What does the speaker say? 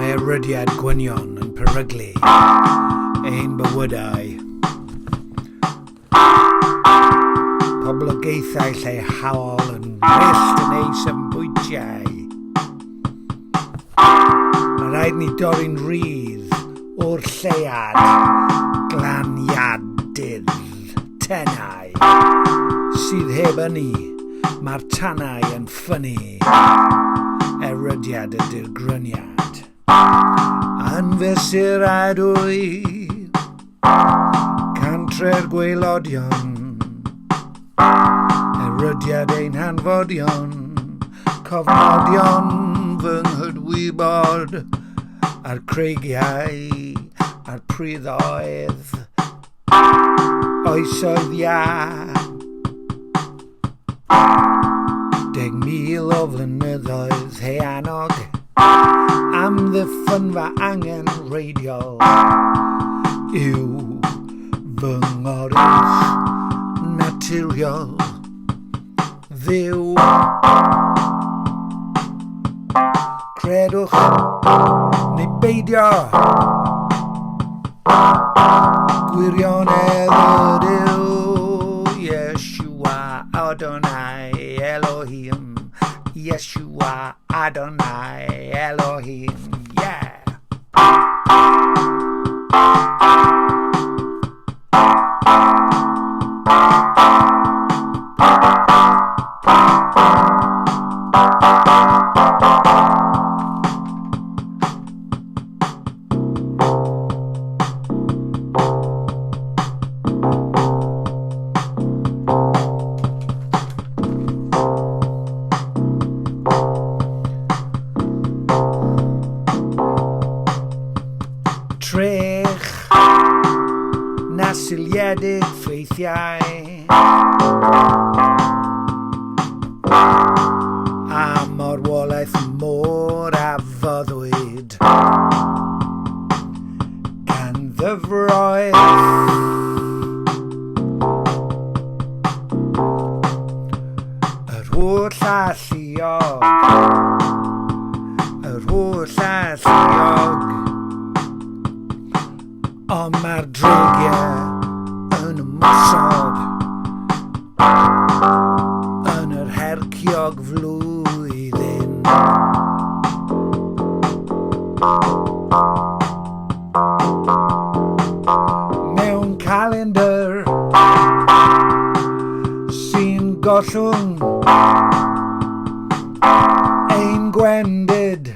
Mae rydiad gwynion yn peryglu ein bywydau. Poblogaethau lleihol yn wyllt yn eis yn bwytiau. Mae rhaid ni dorri'n rydd o'r lleiad glaniadydd tenau sydd heb ynni. Mae'r tanau yn ffynnu erydiad y dirgryniad. Anfesuradwy cantre'r gwaelodion, erydiad ein hanfodion, cofnodion fy nghydwybod a'r creigiau a'r pryddoedd oesoedd ia. 10,000 o flynyddoedd heanog am ddiffynfa angen reidiol yw fy ngorys naturiol ddiw. Credwch neu beidio gwirionedd ydyw Yeshua Adonai Elohim, Yeshua Adonai Elohim, yeah. Nasiliedig ffeithiau a morwolaeth môr a foddwyd gan ddyfroedd yr holl alluog ond mae'r dreigiau yn ymosod yn yr Herciog Flwyddyn. Mewn calendar sy'n gollwng ein gwendid